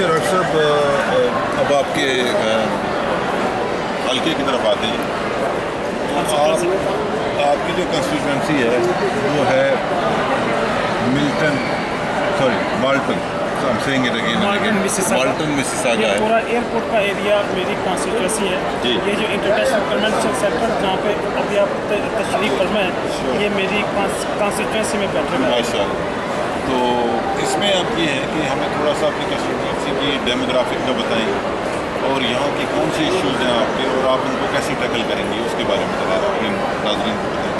वैसे डॉक्टर साहब अब आपके हल्के की तरफ आते हैं, आपकी जो कंस्टिट्यूंसी है वो है माल्टन मिसिसागा है। पूरा एयरपोर्ट का एरिया मेरी कॉन्स्टिट्यूंसी है। ये जो इंटरनेशनल कन्वेंशन सेंटर जहाँ पे अभी आप तशरीफ फरमा है, ये मेरी कॉन्स्टिट्यूंसी में बैठे हैं। माशाअल्लाह। तो इसमें अब ये है कि हमें थोड़ा सा अपनी कंस्टिट्यूंसी की डेमोग्राफिक का बताएंगे और यहाँ की कौन से इश्यूज़ हैं आपके और आप उनको कैसे टैकल करेंगे उसके बारे में बताएं, अपने नाज़रीन को बताएं।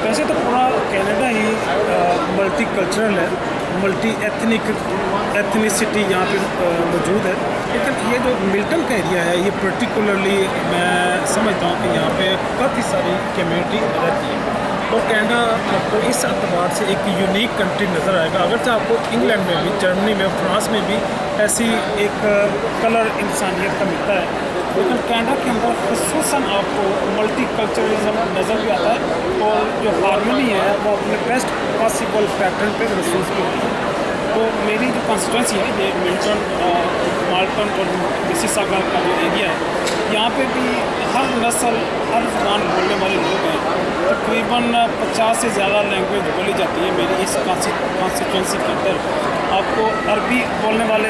वैसे तो पूरा कनाडा ही मल्टी कल्चरल है, मल्टी एथनिसिटी यहाँ पे मौजूद है, लेकिन ये जो मिल्टन का एरिया है ये पर्टिकुलरली मैं समझता हूँ कि यहाँ पे काफ़ी सारी कम्यूनिटी रहती है और कनाडा आपको इस अतबार से एक यूनिक कंट्री नज़र आएगा। अगरचे आपको इंग्लैंड में भी, जर्मनी में, फ्रांस में भी ऐसी एक कलर इंसानियत का मिलता है, लेकिन कनाडा के अंदर ख़ुसूसन आपको मल्टी कल्चरलिज्म नज़र भी आता है और जो हारमोनी है वो अपने बेस्ट पॉसिबल पैटर्न पे महसूस भी होती है। तो मेरी जो कॉन्स्टिट्यूंसी है ये मिल्टन, माल्टन और मिसिसागा का जो एरिया है, यहाँ पे भी हर नस्ल, हर ज़बान बोलने वाले लोग हैं। तकरीबन 50 से ज़्यादा लैंग्वेज बोली जाती है मेरी इस कॉन्स्टिट्यूंसी के अंदर। आपको अरबी बोलने वाले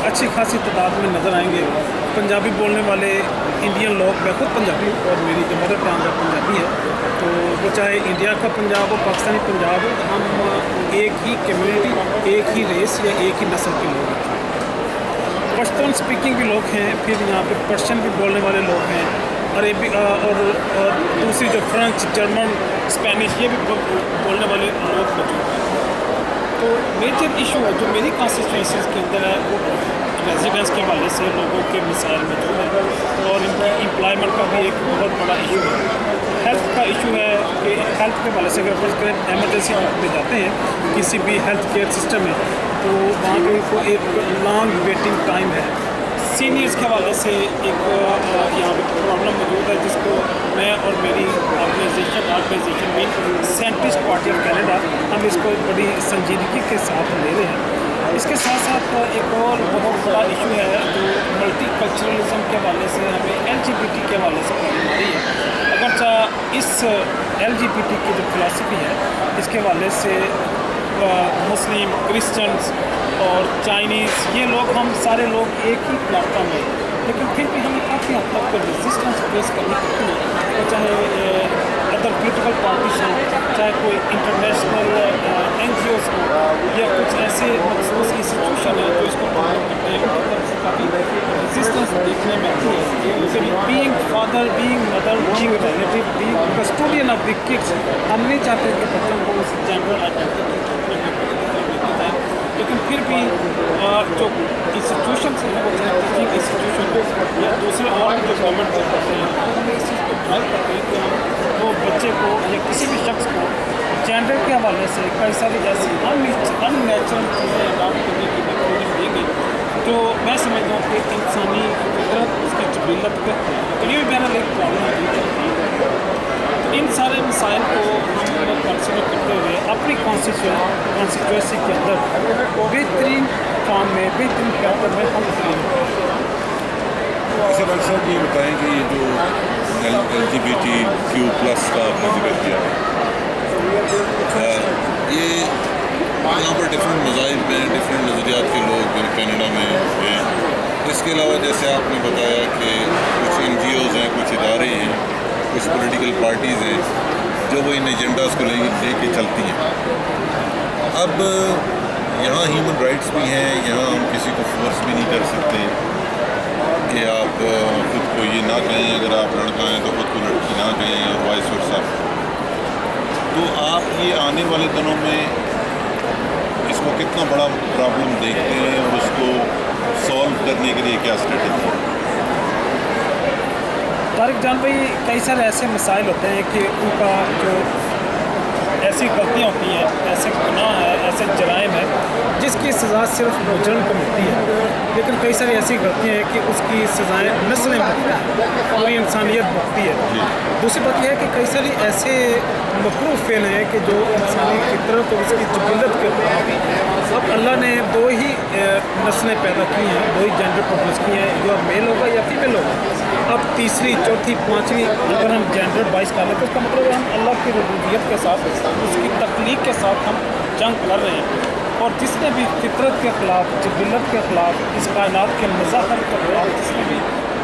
अच्छी खासी तादाद में नज़र आएंगे, पंजाबी बोलने वाले इंडियन लोग, मैं खुद पंजाबी हूँ और मेरी जो मदर टंग पंजाबी है, तो वो चाहे इंडिया का पंजाब हो, पाकिस्तानी पंजाब हो, हम एक ही कम्युनिटी, एक ही रेस या एक ही नस्ल के लोग हैं। पश्तून स्पीकिंग भी लोग हैं, फिर यहाँ पे पर्शियन भी बोलने वाले लोग हैं, अरेबी और दूसरी जो फ्रेंच, जर्मन, स्पेनिश ये भी बोलने वाले लोग मौजूद हैं। तो मेजर इशू है जो मेरी कॉन्स्टिट्यूंसी के अंदर है वो रेजिडेंस के हवाले से लोगों के मिसाइल मौजूद हैं और इनकी एम्प्लॉयमेंट का भी एक बहुत बड़ा इशू है। हेल्थ का इशू है कि हेल्थ के हवाले से अगर फर्ज करें एमरजेंसी में जाते हैं किसी भी हेल्थ केयर सिस्टम में, तो वहाँ पे उनको एक लॉन्ग वेटिंग टाइम है। सीनियर्स के हवाले से एक यहाँ पे प्रॉब्लम मौजूद है जिसको मैं और मेरी ऑर्गेनाइजेशन में साइंटिस्ट पार्टी ऑफ कनाडा हम इसको बड़ी संजीदगी के साथ ले रहे हैं। इसके साथ साथ एक और बहुत बड़ा इशू है जो मल्टी कल्चरलिज्म के हवाले से हमें LGBT के हवाले से प्रॉब्लम आ रही है। अगरचा इस LGBT की जो फिलासफी है इसके हवाले से मुस्लिम, क्रिश्चियंस और चाइनीज़ ये लोग, हम सारे लोग एक ही प्लेटफॉर्म में, लेकिन फिर भी हमें काफ़ी हद तक रेजिस्टेंस फेस करनी पड़ती है। तो चाहे अदर पोलिटिकल पार्टीज हों, चाहे कोई इंटरनेशनल NGOs हो या कुछ ऐसे मखसूस इंस्टीट्यूशन है जो इसको फॉलो करते हैं, उनकी तरफ से काफ़ी रेजिस्टेंस देखने में आती है। लेकिन being father, being mother, being relative, being custodian of the kids, हम नहीं चाहते कि बच्चों को उस जेंडर आइडेंटिटी लेकिन फिर भी जो इंस्टीट्यूशन हैं वो चाहे टीचिंग इंस्टीट्यूशन हो या दूसरे और जो गवर्नमेंट जॉब करते हैं, हम इस चीज़ को ड्राइव करते हैं कि हम वो बच्चे को या किसी भी शख्स को जेंडर के हवाले से कई सारी ऐसी अननेचुरल चीज़ें अडॉप्ट करने की ट्रेनिंग देंगे जो मैं समझता हूँ कि इंसानी फितरत, उसकी जबीलत के करीब बहरहाल एक प्रॉब्लम होती है। इन सारे मसाइल को हम कंसिडर करते हुए अपनी कॉन्स्टिट्यूंसी के अंदर बेहतरीन फॉर्म में, बेहतरीन पैटर्न में हम ट्रेन करें। अच्छा डॉक्टर साहब ये बताएं कि ये जो LGBTQ+ का आपने जिक्र किया ये यहाँ पर डिफरेंट मज़ाहिब में डिफरेंट नज़रियात के लोग कनाडा में हैं। इसके अलावा जैसे आपने बताया कि कुछ NGOs हैं, कुछ इदारे हैं, कुछ पॉलिटिकल पार्टीज़ हैं जो वो इन एजेंडाज़ को लेके चलती हैं। अब यहाँ ह्यूमन राइट्स भी हैं, यहाँ हम किसी को फोर्स भी नहीं कर सकते कि आप खुद को ये ना कहें, अगर आप लड़का हैं तो खुद को लड़की ना कहें और वाइस वर्सा। तो आप ये आने वाले दिनों में इसको कितना बड़ा प्रॉब्लम देखते हैं और उसको सॉल्व करने के लिए क्या स्ट्रेटजी है? तारिक जान भाई, कई सारे ऐसे मसाइल होते हैं कि उनका जो ऐसी गलतियाँ होती हैं, ऐसे गुनाह है, ऐसे जराइम है जिसकी सज़ा सिर्फ मुजरिम को मिलती है, लेकिन कई सारी ऐसी गलतियाँ हैं कि उसकी सज़ाएँ नस्लें भुगतती हैं, पूरी इंसानियत भुगतती है। दूसरी बात यह है कि कई सारी ऐसे मकरूह फ़ेल हैं कि जो इंसानी फितरत और उसकी जबीलत के खिलाफ। अब अल्लाह ने दो ही नस्लें पैदा की हैं, वही जेंडर प्रोड्यूस की हैं, या मेल होगा या फीमेल होगा। अब तीसरी, चौथी, पाँचवीं अगर हम जेंडर बाइस कर लें तो उसका मतलब है हम अल्लाह की रुबूबियत के साथ, उसकी तख्लीक के साथ हम जंग कर रहे हैं। और जिसने भी फितरत के ख़िलाफ़, जिबिलत के ख़िलाफ़, इस कायनात के मज़ाहर के ख़िलाफ़ जिसने भी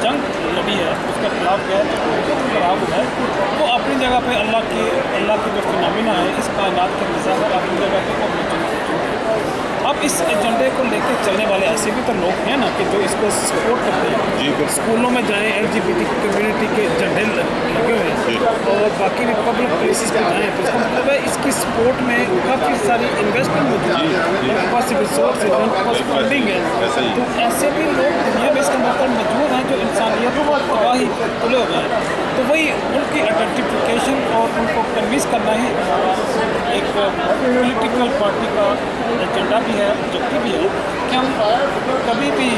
जंग लड़ी है, उसके खिलाफ गया तो बिल्कुल खराब है। वो अपनी जगह पे अल्लाह की जो फिनोमिना है, इस कायनात के मज़ाहर अपनी जगह पे वो मौजूद है। अब इस एजेंडे को लेकर चलने वाले ऐसे भी तो लोग हैं ना कि जो इसको सपोर्ट करते हैं। स्कूलों में जाएँ, LGBT कम्युनिटी के झंडे लगे हुए हैं, और बाकी भी पब्लिक प्लेसेस पे जाएँ, तो इसका मतलब है इसकी सपोर्ट में काफ़ी सारी इन्वेस्टमेंट मौजूद है, उनके पास रिसोर्स है, उनके पास फंडिंग है। तो ऐसे भी लोग दुनिया में इसके अंदर मौजूद हैं जो इंसानियत को तबाही तुले हुए हैं। तो वही उनकी आइडेंटिफिकेशन और उनको कन्विंस करना ही एक पॉलिटिकल पार्टी का एजेंडा भी है, ऑब्जेक्टिव भी है कि हम कभी भी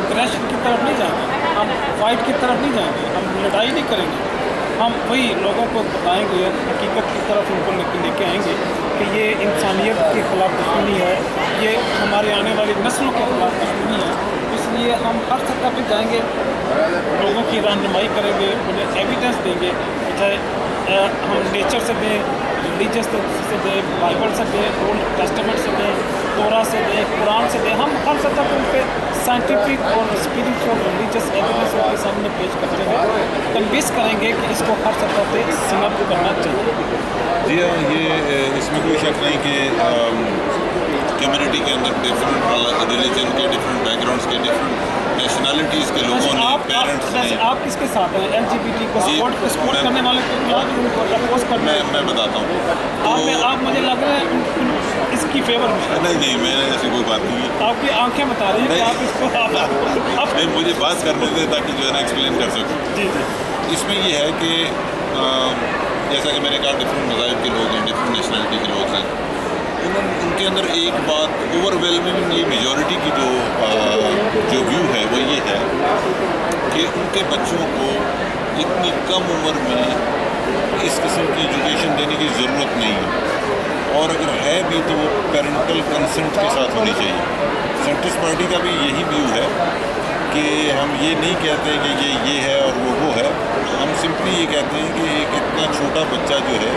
अग्रेशन की तरफ नहीं जाएंगे, हम फाइट की तरफ नहीं जाएंगे, हम लड़ाई नहीं करेंगे। हम वही लोगों को बताएंगे, हकीकत की तरफ उनको लेके आएंगे कि ये इंसानियत के ख़िलाफ़ दुश्मनी है, ये हमारे आने वाली नस्लों के ख़िलाफ़ दुश्मनी है। इसलिए हम हर सतह पर जाएंगे, लोगों की रहनुमाई करेंगे, उन्हें एविडेंस देंगे, चाहे हम नेचर से दें, रिलीजियस से दें, बाइबल से दें, ओल्ड टेस्टामेंट से दें, तोरा से दें, कुरान से दें। हम हर सतह पर उन पर साइंटिफिक और स्पिरिचुअल रिलीजियस एविडेंस उनके सामने पेश करते हुए कन्विंस करेंगे कि इसको हर सतह पर सिनप करना चाहिए। जी हाँ, ये इसमें कोई शक नहीं कि कम्युनिटी के अंदर डिफरेंट रिलीजन के, डिफरेंट बैकग्राउंड्स के, डिफरेंट नेशनलिटीज़ के लोगों ने, पेरेंट्स ने। आप किसके साथ हैं? LGBT को सपोर्ट करने वाले को उनको अपोज करने? मैं बताता हूँ तो आप मुझे लग रहा है इसकी फेवर में। नहीं, मैंने ऐसी कोई बात नहीं की। आपकी आंखें बता रही हैं कि आप इसको आप नहीं, मुझे बात करने दें ताकि जो है ना एक्सप्लेन कर सकूँ। जी। इसमें ये है कि जैसा कि मैंने कहा, डिफरेंट मज़ाहिब के लोग हैं, डिफरेंट नेशनलिटी के लोग हैं, उनके अंदर एक बात ओवरवेलमिंग ये मेजॉरिटी की जो व्यू है वो ये है कि उनके बच्चों को इतनी कम उम्र में इस किस्म की एजुकेशन देने की ज़रूरत नहीं है, और अगर है भी तो वो पेरेंटल कंसेंट के साथ होनी चाहिए। सेंट्रिस्ट पार्टी का भी यही व्यू है कि हम ये नहीं कहते कि ये है और वो है, हम सिंपली ये कहते हैं कि एक इतना छोटा बच्चा जो है,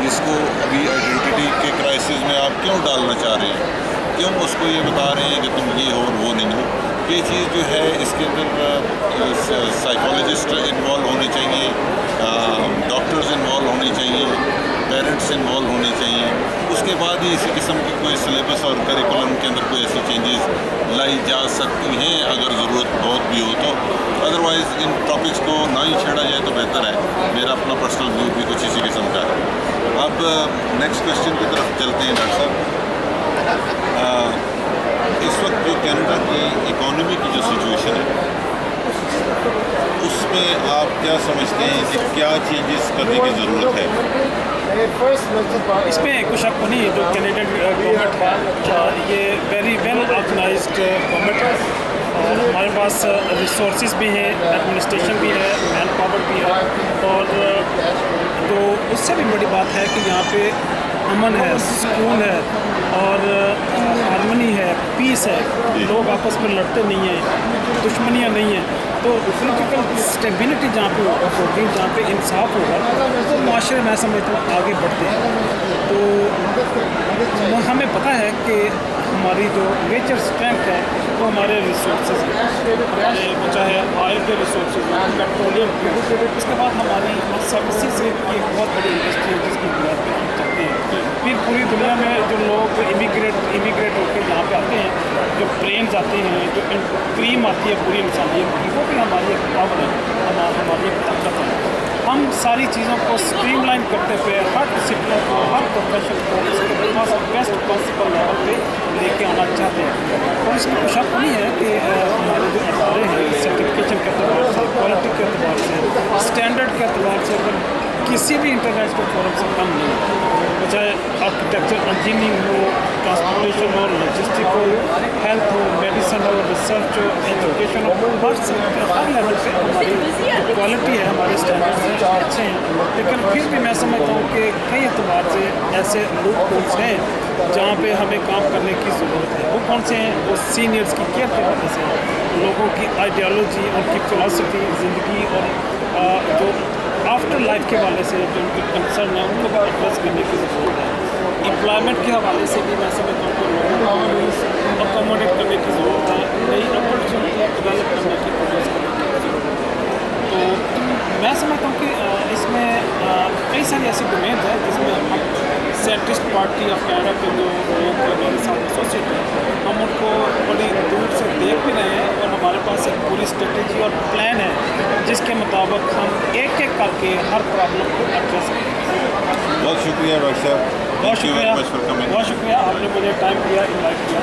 जिसको अभी आइडेंटिटी के क्राइसिस में आप क्यों डालना चाह रहे हैं, क्यों उसको ये बता रहे हैं कि तुम ये हो और वो नहीं हो। ये चीज़ जो है इसके अंदर साइकोलॉजिस्ट इन्वॉल्व होने चाहिए, डॉक्टर्स इन्वॉल्व होने चाहिए, पेरेंट्स इन्वॉल्व होने चाहिए। उसके बाद ही इसी किस्म की कोई सिलेबस और करिकुलम के अंदर कोई ऐसी चेंजेस लाई जा सकती हैं, अगर ज़रूरत बहुत भी हो तो। अदरवाइज़ इन टॉपिक्स को ना ही छेड़ा जाए तो बेहतर है। मेरा अपना पर्सनल व्यू भी कुछ इसी किस्म का है। अब नेक्स्ट क्वेश्चन की तरफ चलते हैं डॉक्टर साहब। इस वक्त जो कनाडा की इकॉनमी की जो सिचुएशन है, उसमें आप क्या समझते हैं कि क्या चेंजेस करने की ज़रूरत है? इसमें कुछ शक नहीं है, जो कैनेडियन गवर्नमेंट है ये वेरी वेल ऑर्गेनाइज्ड गवर्नमेंट है, और हमारे पास रिसोर्सेज भी हैं, एडमिनिस्ट्रेशन भी है, मैन पावर भी है, और तो उससे भी बड़ी बात है कि यहाँ पे अमन है, सुकून है, और हारमनी है, पीस है, लोग आपस में लड़ते नहीं हैं, दुश्मनियाँ नहीं हैं। तो पॉलिटिकल स्टेबिलिटी जहाँ पे होगी, जहाँ पे इंसाफ होगा, तो माशरे में समझता हूँ आगे बढ़ते हैं। तो हमें पता है कि हमारी जो मेजर स्ट्रेंथ है वो हमारे रिसोर्सेज हैं, चाहे ऑयल के रिसोर्सेज हैं, पेट्रोलियम के, इसके बाद हमारी सर्विसेज की एक बहुत बड़ी इंडस्ट्री है जिसकी बुनियाद पर हम चलते हैं। फिर पूरी दुनिया में जो लोग इमिग्रेट होकर यहाँ पे आते हैं, जो प्लेन्स आते हैं, जो क्रीम आती है पूरी इंसानियत की, वो भी हमारी एक पावर है, हमारी एक ताकत है। हम सारी चीज़ों को स्ट्रीमलाइन करते हुए हर डिसिप्लिन को, हर प्रोफेशन को इसके पास बेस्ट पॉसिबल लेवल पे लेके आना चाहते हैं। और इसमें कुछ शक नहीं है कि हमारे जो इदारे हैं, सर्टिफिकेशन के अतबार से, क्वालिटी के अतबार से, स्टैंडर्ड के अतबार से, अगर किसी भी इंटरनेशनल फोरम से कम नहीं है, चाहे आर्किटेक्चर, इंजीनियरिंग हो, ट्रांसपोर्टेशन हो, लॉजिस्टिक हो, हेल्थ हो, medicine and our research education हर लेवल पे हमारी क्वालिटी है, हमारे स्टैंडर्ड्स हैं अच्छे हैं, लेकिन फिर भी मैं समझता हूँ कि कई एतबार से ऐसे लूप होल्स हैं जहाँ पे हमें काम करने की ज़रूरत है। वो कौन से हैं? वो सीनियर्स की केयर के वजह से हैं, लोगों की आइडियोलॉजी, उनकी फ़िलासफ़ी ज़िंदगी और जो आफ्टर लाइफ के हवाले से जो उनके कंसर्न है उनको भी एड्रेस करने की ज़रूरत है। एम्प्लॉयमेंट के हवाले से भी मैं समझता हूँ कि लोगों को अकोमोडेट करने की ज़रूरत है, नई अपॉर्चुनिटी डेवलप करने की प्रोग्रेस करने की ज़रूरत है। तो मैं समझता हूँ कि इसमें कई सारी ऐसी डोमेन्स हैं जिसमें हम साइंटिस्ट पार्टी ऑफ कनाडा के जो लोग मेरे साथ एसोसिएट हैं, हम उनको बड़ी दूर से देख भी रहे हैं और हमारे पास एक पूरी स्ट्रेटजी और प्लान है जिसके मुताबिक हम एक एक करके हर प्रॉब्लम को एड्रेस करेंगे। बहुत शुक्रिया डॉक्टर साहब, बहुत शुक्रिया आपने मुझे टाइम दिया, इनवाइट किया।